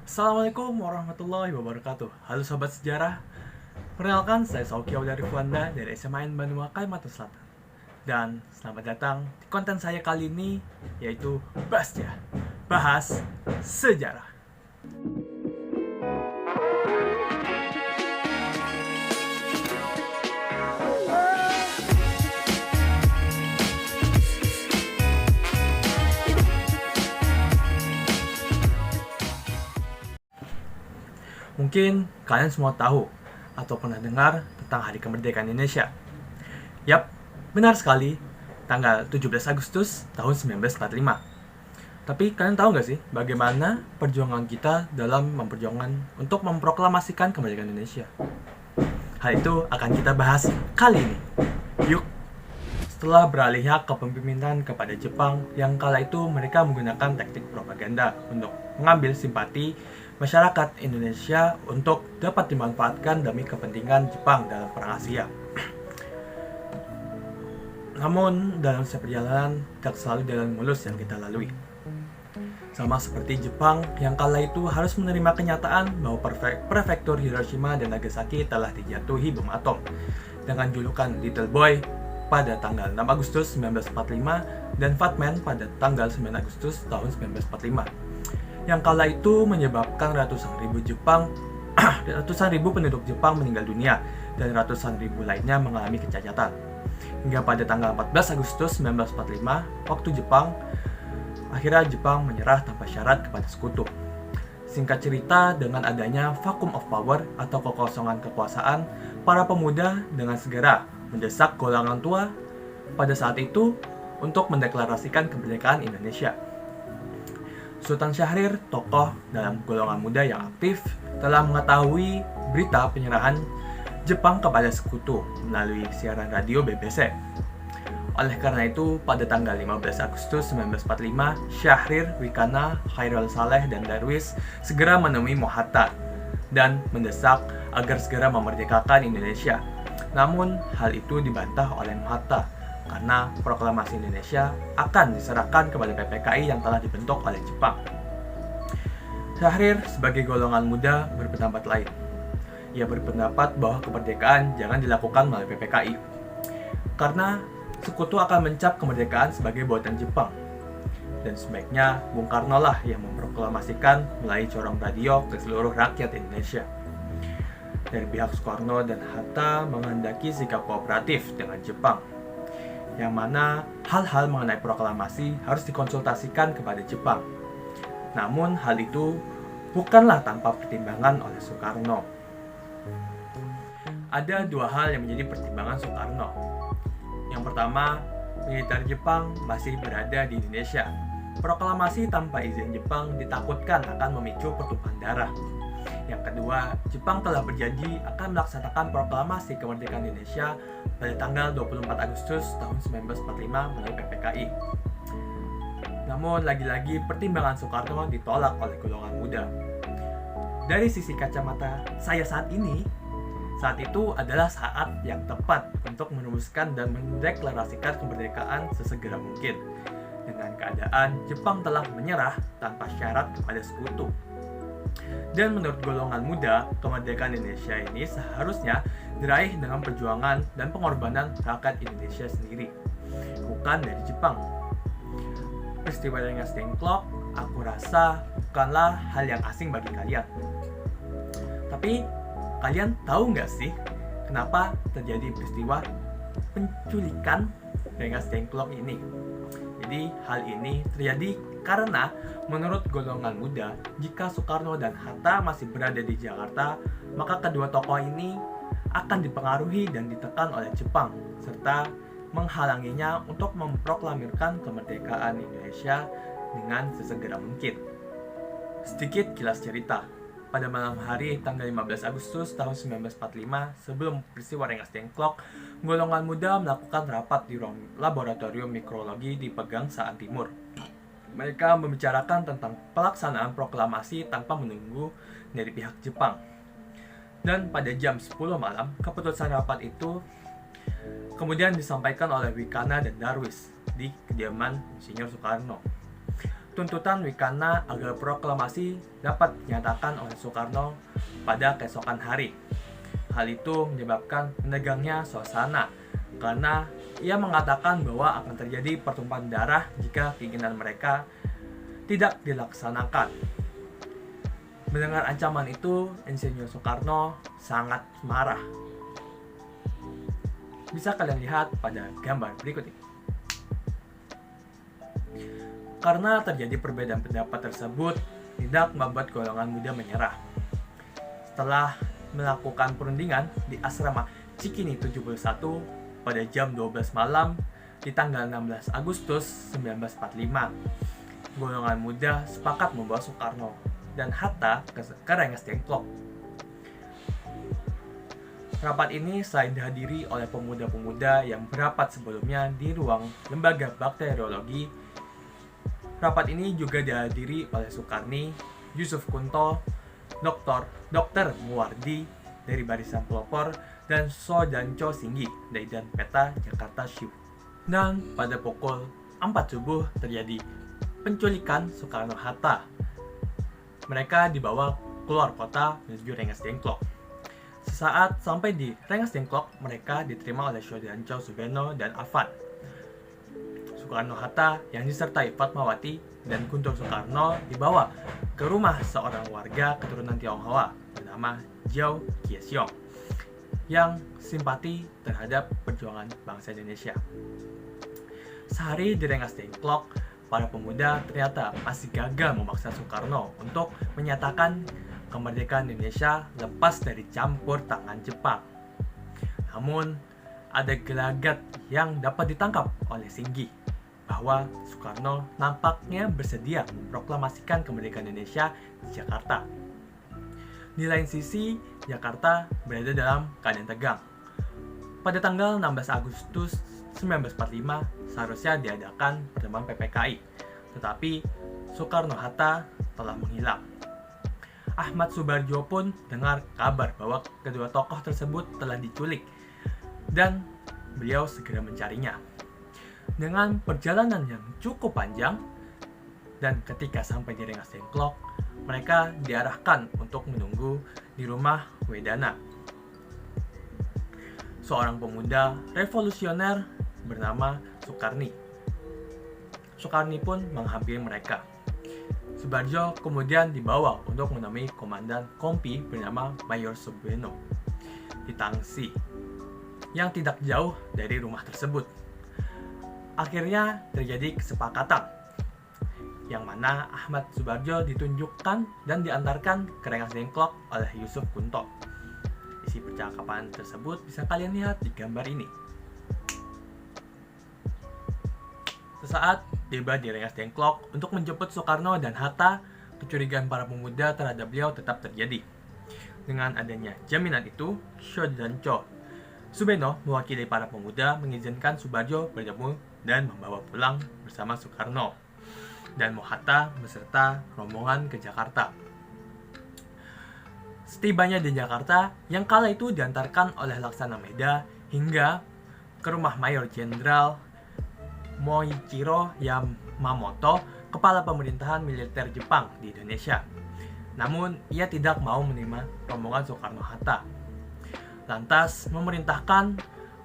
Assalamualaikum warahmatullahi wabarakatuh. Halo sobat sejarah. Perkenalkan, saya Saukio dari Fuanda dari SMA Bandung, Kalimantan Selatan. Dan selamat datang di konten saya kali ini, yaitu Basja, bahas sejarah. Mungkin kalian semua tahu atau pernah dengar tentang Hari Kemerdekaan Indonesia. Yap, benar sekali, tanggal 17 Agustus tahun 1945. Tapi kalian tahu nggak sih bagaimana perjuangan kita dalam memperjuangkan untuk memproklamasikan kemerdekaan Indonesia? Hal itu akan kita bahas kali ini. Yuk! Setelah beralihnya kepemimpinan kepada Jepang, yang kala itu mereka menggunakan teknik propaganda untuk mengambil simpati masyarakat Indonesia untuk dapat dimanfaatkan demi kepentingan Jepang dalam Perang Asia. Namun, dalam setiap perjalanan tidak selalu jalan mulus yang kita lalui. Sama seperti Jepang yang kala itu harus menerima kenyataan bahwa prefektur Hiroshima dan Nagasaki telah dijatuhi bom atom dengan julukan Little Boy pada tanggal 6 Agustus 1945 dan Fat Man pada tanggal 9 Agustus tahun 1945. Yang kala itu menyebabkan ratusan ribu penduduk Jepang meninggal dunia dan ratusan ribu lainnya mengalami kecacatan. Hingga pada tanggal 14 Agustus 1945, waktu Jepang, akhirnya Jepang menyerah tanpa syarat kepada sekutu. Singkat cerita, dengan adanya vacuum of power atau kekosongan kekuasaan, para pemuda dengan segera mendesak golongan tua pada saat itu untuk mendeklarasikan kemerdekaan Indonesia. Sultan Syahrir, tokoh dalam golongan muda yang aktif, telah mengetahui berita penyerahan Jepang kepada sekutu melalui siaran radio BBC. Oleh karena itu, pada tanggal 15 Agustus 1945, Syahrir, Wikana, Khairul Saleh, dan Darwis segera menemui Mohatta dan mendesak agar segera memerdekakan Indonesia. Namun, hal itu dibantah oleh Mohatta karena proklamasi Indonesia akan diserahkan kepada PPKI yang telah dibentuk oleh Jepang. Syahrir sebagai golongan muda berpendapat lain. Ia berpendapat bahwa kemerdekaan jangan dilakukan melalui PPKI karena sekutu akan mencap kemerdekaan sebagai buatan Jepang. Dan sebaiknya Bung Karno lah yang memproklamasikan melalui corong radio ke seluruh rakyat Indonesia. Dari pihak Soekarno dan Hatta menghendaki sikap kooperatif dengan Jepang, yang mana hal-hal mengenai proklamasi harus dikonsultasikan kepada Jepang. Namun hal itu bukanlah tanpa pertimbangan oleh Soekarno. Ada dua hal yang menjadi pertimbangan Soekarno. Yang pertama, militer Jepang masih berada di Indonesia. Proklamasi tanpa izin Jepang ditakutkan akan memicu pertumpahan darah. Yang kedua, Jepang telah berjanji akan melaksanakan proklamasi kemerdekaan Indonesia pada tanggal 24 Agustus tahun 1945 melalui PPKI. Namun, lagi-lagi pertimbangan Soekarno ditolak oleh golongan muda. Dari sisi kacamata saya saat itu adalah saat yang tepat untuk merumuskan dan mendeklarasikan kemerdekaan sesegera mungkin. Dengan keadaan Jepang telah menyerah tanpa syarat kepada sekutu. Dan menurut golongan muda, kemerdekaan Indonesia ini seharusnya diraih dengan perjuangan dan pengorbanan rakyat Indonesia sendiri, bukan dari Jepang. Peristiwa Rengas Dengklok, aku rasa bukanlah hal yang asing bagi kalian. Tapi, kalian tahu nggak sih kenapa terjadi peristiwa penculikan Rengas Dengklok ini? Jadi hal ini terjadi karena menurut golongan muda, jika Soekarno dan Hatta masih berada di Jakarta, maka kedua tokoh ini akan dipengaruhi dan ditekan oleh Jepang, serta menghalanginya untuk memproklamirkan kemerdekaan Indonesia dengan sesegera mungkin. Sedikit kilas cerita. Pada malam hari tanggal 15 Agustus tahun 1945, sebelum peristiwa Rengas Dengklok, golongan muda melakukan rapat di laboratorium mikrologi di Pegangsaan Timur. Mereka membicarakan tentang pelaksanaan proklamasi tanpa menunggu dari pihak Jepang. Dan pada jam 10 malam, keputusan rapat itu kemudian disampaikan oleh Wikana dan Darwis di kediaman Insinyur Soekarno. tuntutan Wikana agar proklamasi dapat dinyatakan oleh Soekarno pada keesokan hari. Hal itu menyebabkan menegangnya suasana karena ia mengatakan bahwa akan terjadi pertumpahan darah jika keinginan mereka tidak dilaksanakan. Mendengar ancaman itu, Insinyur Soekarno sangat marah. Bisa kalian lihat pada gambar berikut ini. Karena terjadi perbedaan pendapat tersebut, tidak membuat golongan muda menyerah. Setelah melakukan perundingan di asrama Cikini 71 pada jam 12 malam di tanggal 16 Agustus 1945, golongan muda sepakat membawa Soekarno dan Hatta ke Rengas Dengklok. Rapat ini selain dihadiri oleh pemuda-pemuda yang berapat sebelumnya di ruang lembaga bakteriologi, rapat ini juga dihadiri oleh Sukarni, Yusuf Kunto, Dr. Muwardi dari Barisan Pelopor, dan Sodanco Singgi dari Dan Peta Jakarta Shu. Dan pada pukul 4 subuh terjadi penculikan Soekarno-Hatta. Mereka dibawa keluar kota menuju Rengas Dengklok. Sesaat sampai di Rengas Dengklok, mereka diterima oleh Soedanco Subeno dan Afan. Soekarno-Hatta yang disertai Fatmawati dan Guntur Soekarno dibawa ke rumah seorang warga keturunan Tionghoa bernama Jiao Kiesyong yang simpati terhadap perjuangan bangsa Indonesia. Sehari di Rengas Dengklok, para pemuda ternyata masih gagal memaksa Soekarno untuk menyatakan kemerdekaan Indonesia lepas dari campur tangan Jepang. Namun, ada gelagat yang dapat ditangkap oleh Singgi bahwa Soekarno nampaknya bersedia memproklamasikan kemerdekaan Indonesia di Jakarta. Di lain sisi, Jakarta berada dalam keadaan tegang. Pada tanggal 16 Agustus 1945 seharusnya diadakan pertemuan PPKI, tetapi Soekarno-Hatta telah menghilang. Ahmad Subarjo pun dengar kabar bahwa kedua tokoh tersebut telah diculik dan beliau segera mencarinya. Dengan perjalanan yang cukup panjang dan ketika sampai di Rengas Dengklok, mereka diarahkan untuk menunggu di rumah Wedana, seorang pemuda revolusioner bernama Sukarni. Sukarni pun menghampiri mereka. Subarjo kemudian dibawa untuk menemui komandan Kompi bernama Mayor Subeno di Tangsi, yang tidak jauh dari rumah tersebut. Akhirnya terjadi kesepakatan, yang mana Ahmad Subarjo ditunjukkan dan diantarkan ke Rengas Dengklok oleh Yusuf Kunto. Isi percakapan tersebut bisa kalian lihat di gambar ini. Sesaat tiba di Rengas Dengklok untuk menjemput Soekarno dan Hatta, kecurigaan para pemuda terhadap beliau tetap terjadi. Dengan adanya jaminan itu, Sodanco Subeno mewakili para pemuda mengizinkan Subarjo bertemu dan membawa pulang bersama Soekarno dan Hatta beserta rombongan ke Jakarta. Setibanya di Jakarta, yang kala itu diantarkan oleh Laksana Meda hingga ke rumah Mayor Jenderal Moichiro Yamamoto, kepala pemerintahan militer Jepang di Indonesia. Namun, ia tidak mau menerima rombongan Soekarno-Hatta. Lantas memerintahkan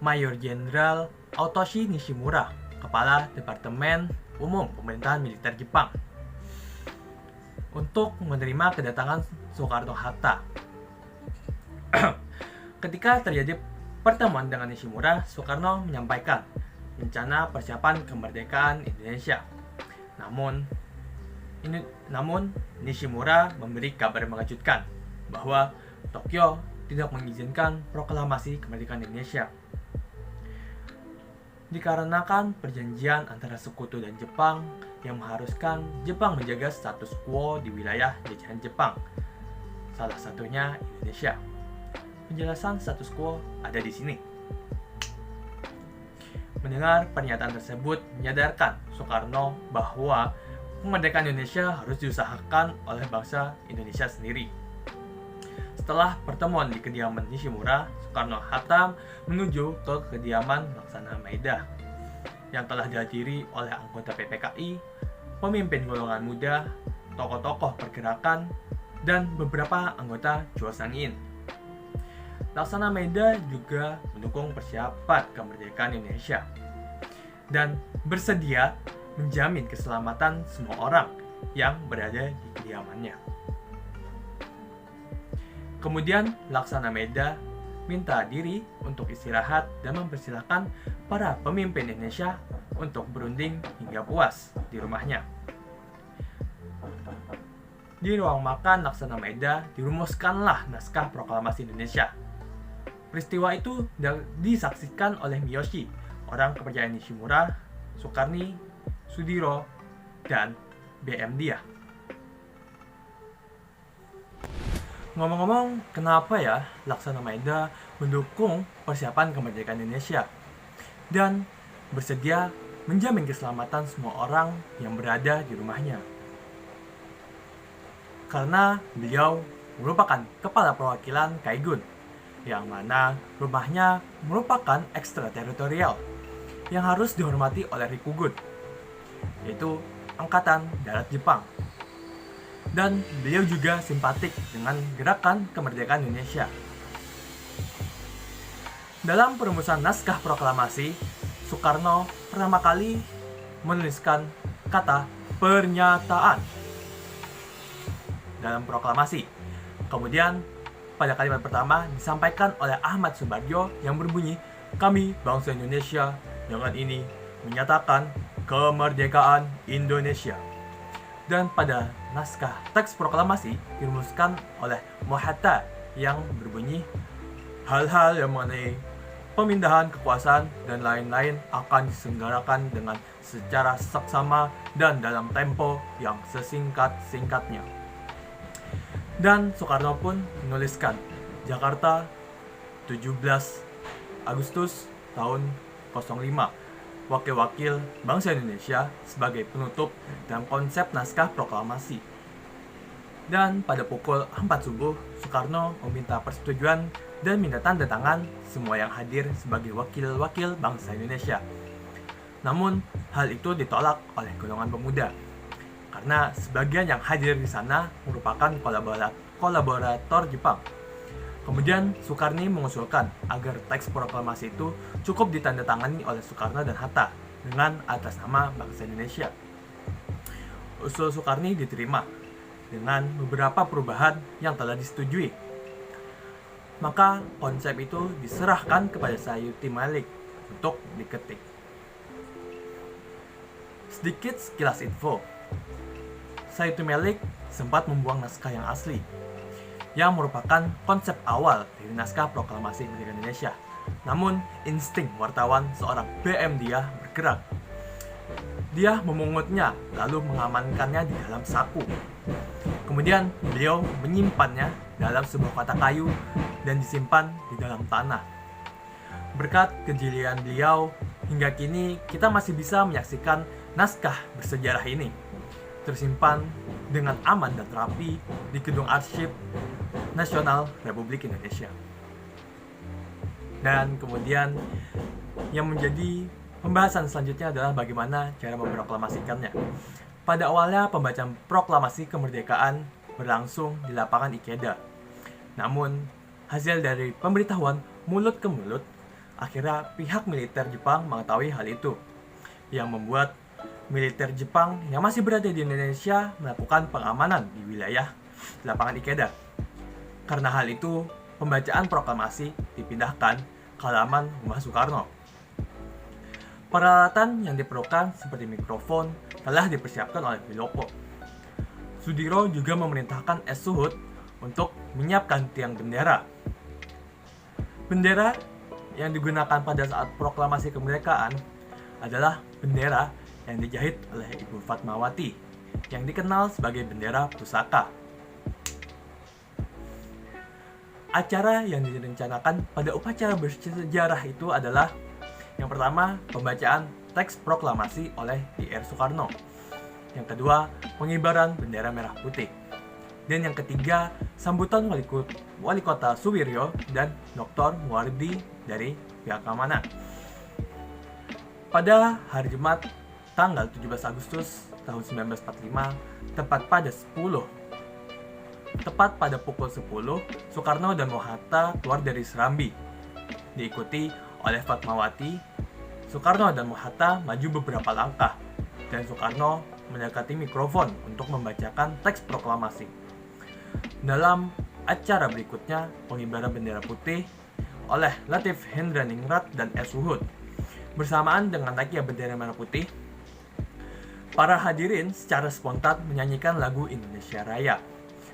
Mayor Jenderal Autoshi Nishimura, kepala Departemen Umum Pemerintahan Militer Jepang, untuk menerima kedatangan Soekarno-Hatta. Ketika terjadi pertemuan dengan Nishimura, Soekarno menyampaikan rencana persiapan kemerdekaan Indonesia. Namun Nishimura memberi kabar mengejutkan bahwa Tokyo tidak mengizinkan proklamasi kemerdekaan Indonesia dikarenakan perjanjian antara sekutu dan Jepang yang mengharuskan Jepang menjaga status quo di wilayah jajahan Jepang, salah satunya Indonesia. Penjelasan status quo ada di sini. Mendengar pernyataan tersebut menyadarkan Soekarno bahwa kemerdekaan Indonesia harus diusahakan oleh bangsa Indonesia sendiri. Setelah pertemuan di kediaman Nishimura, Soekarno-Hatta menuju ke kediaman Laksana Maeda yang telah dihadiri oleh anggota PPKI, pemimpin golongan muda, tokoh-tokoh pergerakan, dan beberapa anggota Joseon. Laksana Meida juga mendukung persiapan kemerdekaan Indonesia dan bersedia menjamin keselamatan semua orang yang berada di kediamannya. Kemudian Laksana Meida minta diri untuk istirahat dan mempersilahkan para pemimpin Indonesia untuk berunding hingga puas di rumahnya. Di ruang makan Laksana Meida dirumuskanlah naskah proklamasi Indonesia. Peristiwa itu disaksikan oleh Miyoshi, orang kepercayaan Nishimura, Sukarni, Sudiro, dan BM Dia. Ngomong-ngomong, kenapa ya Laksana Meida mendukung persiapan kemerdekaan Indonesia dan bersedia menjamin keselamatan semua orang yang berada di rumahnya? Karena beliau merupakan kepala perwakilan Kaigun, yang mana rumahnya merupakan ekstrateritorial yang harus dihormati oleh Rikugun, yaitu Angkatan Darat Jepang. Dan beliau juga simpatik dengan gerakan kemerdekaan Indonesia. Dalam perumusan naskah proklamasi, Soekarno pertama kali menuliskan kata pernyataan dalam proklamasi. Kemudian pada kalimat pertama disampaikan oleh Ahmad Subarjo yang berbunyi, "Kami bangsa Indonesia dengan ini menyatakan kemerdekaan Indonesia." Dan pada naskah teks proklamasi dirumuskan oleh Mohatta yang berbunyi, "Hal-hal yang mengenai pemindahan kekuasaan dan lain-lain akan diselenggarakan dengan secara seksama dan dalam tempo yang sesingkat-singkatnya." Dan Soekarno pun menuliskan, Jakarta 17 Agustus tahun 05, Wakil-wakil bangsa Indonesia sebagai penutup dalam konsep naskah proklamasi. Dan pada pukul 4 subuh, Soekarno meminta persetujuan dan minta tanda tangan semua yang hadir sebagai wakil-wakil bangsa Indonesia. Namun, hal itu ditolak oleh golongan pemuda, karena sebagian yang hadir di sana merupakan kolaborator Jepang. Kemudian Soekarni mengusulkan agar teks proklamasi itu cukup ditandatangani oleh Soekarno dan Hatta dengan atas nama bangsa Indonesia. Usul Soekarni diterima dengan beberapa perubahan yang telah disetujui. Maka konsep itu diserahkan kepada Sayuti Malik untuk diketik. Sedikit sekilas info. Sayuti Malik sempat membuang naskah yang asli, yang merupakan konsep awal dari naskah proklamasi kemerdekaan Indonesia. Namun, insting wartawan seorang BM Dia bergerak. Dia memungutnya, lalu mengamankannya di dalam saku. Kemudian, beliau menyimpannya dalam sebuah kotak kayu dan disimpan di dalam tanah. Berkat kejelian beliau, hingga kini kita masih bisa menyaksikan naskah bersejarah ini tersimpan dengan aman dan rapi di Gedung Arsip Nasional Republik Indonesia. Dan kemudian yang menjadi pembahasan selanjutnya adalah bagaimana cara memproklamasikannya. Pada awalnya pembacaan proklamasi kemerdekaan berlangsung di lapangan Ikeda. Namun hasil dari pemberitahuan mulut ke mulut, akhirnya pihak militer Jepang mengetahui hal itu, yang membuat militer Jepang yang masih berada di Indonesia melakukan pengamanan di wilayah lapangan Ikeda. Karena hal itu, pembacaan proklamasi dipindahkan ke halaman rumah Soekarno. Peralatan yang diperlukan seperti mikrofon telah dipersiapkan oleh Wilopo. Sudiro juga memerintahkan Es Suhut untuk menyiapkan tiang bendera. Bendera yang digunakan pada saat proklamasi kemerdekaan adalah bendera yang dijahit oleh Ibu Fatmawati, yang dikenal sebagai bendera pusaka. Acara yang direncanakan pada upacara bersejarah itu adalah yang pertama, pembacaan teks proklamasi oleh Dr. Soekarno. Yang kedua, pengibaran bendera merah putih. Dan yang ketiga, sambutan Wali Kota Suwiryo dan Dr. Muwardi dari pihak keamanan. Pada hari Jumat, tanggal 17 Agustus tahun 1945, tepat pada pukul 10, Soekarno dan Mohatta keluar dari Serambi. Diikuti oleh Fatmawati, Soekarno dan Mohatta maju beberapa langkah, dan Soekarno mendekati mikrofon untuk membacakan teks proklamasi. Dalam acara berikutnya, pengibaran bendera putih oleh Latif Hendraningrat dan S. Luhut. Bersamaan dengan naiknya bendera merah putih, para hadirin secara spontan menyanyikan lagu Indonesia Raya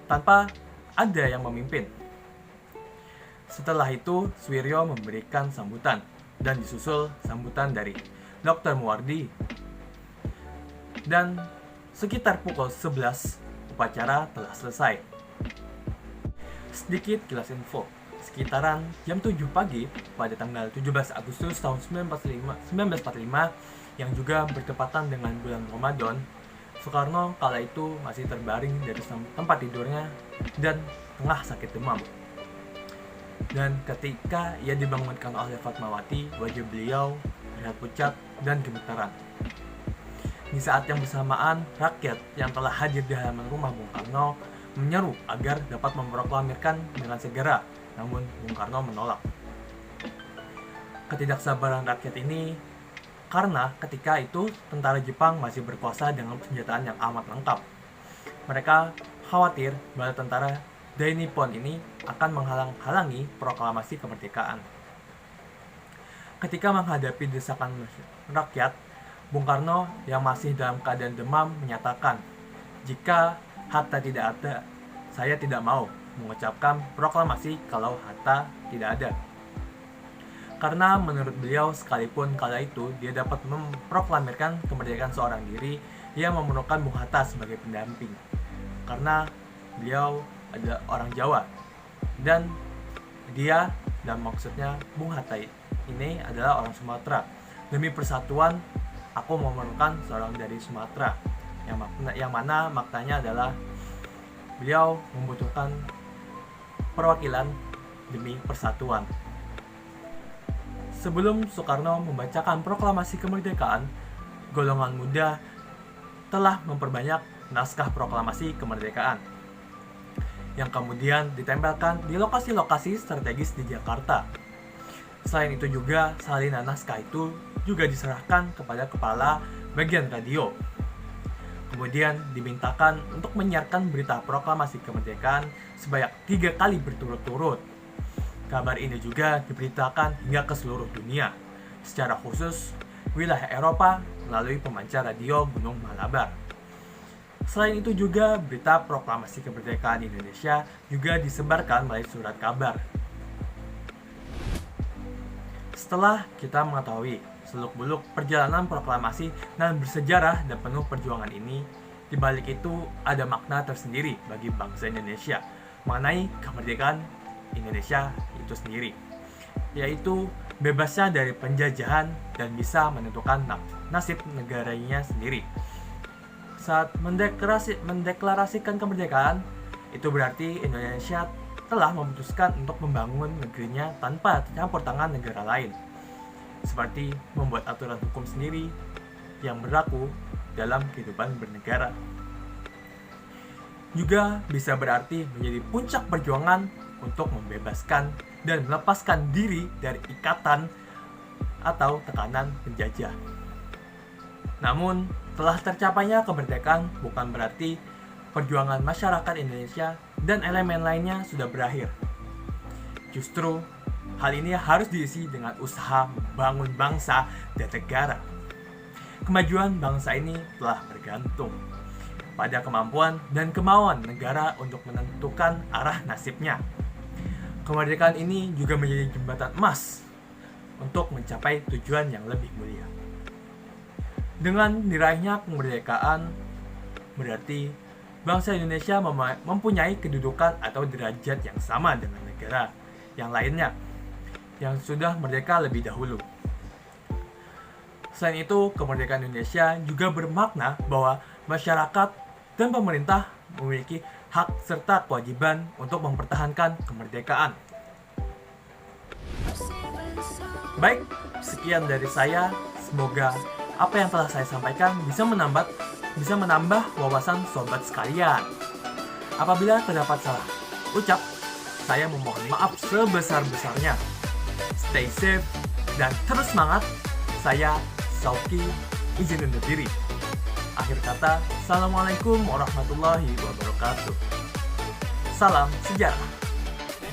tanpa ada yang memimpin. Setelah itu, Suwiryo memberikan sambutan dan disusul sambutan dari Dr. Muwardi. Dan sekitar pukul 11, upacara telah selesai. Sedikit kilas info, sekitaran jam 7 pagi pada tanggal 17 Agustus tahun 1945 yang juga bertepatan dengan bulan Ramadan, Soekarno kala itu masih terbaring dari tempat tidurnya dan tengah sakit demam. Dan ketika ia dibangunkan oleh Fatmawati, wajah beliau terlihat pucat dan gemetaran. Di saat yang bersamaan, rakyat yang telah hadir di halaman rumah Bung Karno menyeru agar dapat memproklamirkan dengan segera, namun Bung Karno menolak. Ketidaksabaran rakyat ini karena ketika itu tentara Jepang masih berkuasa dengan senjataan yang amat lengkap. Mereka khawatir bahwa tentara Dai Nippon ini akan menghalang-halangi proklamasi kemerdekaan. Ketika menghadapi desakan rakyat, Bung Karno yang masih dalam keadaan demam menyatakan, "Jika Hatta tidak ada, saya tidak mau mengucapkan proklamasi kalau Hatta tidak ada." Karena menurut beliau sekalipun kala itu dia dapat memproklamirkan kemerdekaan seorang diri, ia memerlukan Bung Hatta sebagai pendamping. Karena beliau adalah orang Jawa dan dia, dan maksudnya Bung Hatta ini adalah orang Sumatera. Demi persatuan, aku memerlukan seorang dari Sumatera, yang mana maknanya adalah beliau membutuhkan perwakilan demi persatuan. Sebelum Soekarno membacakan proklamasi kemerdekaan, golongan muda telah memperbanyak naskah proklamasi kemerdekaan yang kemudian ditempelkan di lokasi-lokasi strategis di Jakarta. Selain itu juga, salinan naskah itu juga diserahkan kepada kepala bagian radio. Kemudian dimintakan untuk menyiarkan berita proklamasi kemerdekaan sebanyak 3 kali berturut-turut. Kabar ini juga diberitakan hingga ke seluruh dunia, secara khusus wilayah Eropa melalui pemancar radio Gunung Malabar. Selain itu juga berita proklamasi kemerdekaan Indonesia juga disebarkan melalui surat kabar. Setelah kita mengetahui seluk-beluk perjalanan proklamasi dan bersejarah dan penuh perjuangan ini, di balik itu ada makna tersendiri bagi bangsa Indonesia mengenai kemerdekaan Indonesia itu sendiri, yaitu bebasnya dari penjajahan dan bisa menentukan nasib negaranya sendiri. Saat mendeklarasikan kemerdekaan, itu berarti Indonesia telah memutuskan untuk membangun negerinya tanpa campur tangan negara lain, seperti membuat aturan hukum sendiri yang berlaku dalam kehidupan bernegara. Juga bisa berarti menjadi puncak perjuangan untuk membebaskan dan melepaskan diri dari ikatan atau tekanan penjajah. Namun, telah tercapainya kemerdekaan bukan berarti perjuangan masyarakat Indonesia dan elemen lainnya sudah berakhir. Justru, hal ini harus diisi dengan usaha membangun bangsa dan negara. Kemajuan bangsa ini telah bergantung pada kemampuan dan kemauan negara untuk menentukan arah nasibnya. Kemerdekaan ini juga menjadi jembatan emas untuk mencapai tujuan yang lebih mulia. Dengan diraihnya kemerdekaan, berarti bangsa Indonesia mempunyai kedudukan atau derajat yang sama dengan negara yang lainnya yang sudah merdeka lebih dahulu. Selain itu, kemerdekaan Indonesia juga bermakna bahwa masyarakat dan pemerintah memiliki hak serta kewajiban untuk mempertahankan kemerdekaan. Baik, sekian dari saya. Semoga apa yang telah saya sampaikan bisa menambah bisa menambah wawasan sobat sekalian. Apabila terdapat salah ucap, saya memohon maaf sebesar-besarnya. Stay safe dan terus semangat. Saya Sauki izin undur diri. Akhir kata, Assalamualaikum warahmatullahi wabarakatuh. Salam sejarah.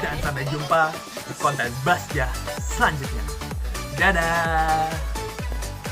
Dan sampai jumpa di konten Basjah selanjutnya. Dadah!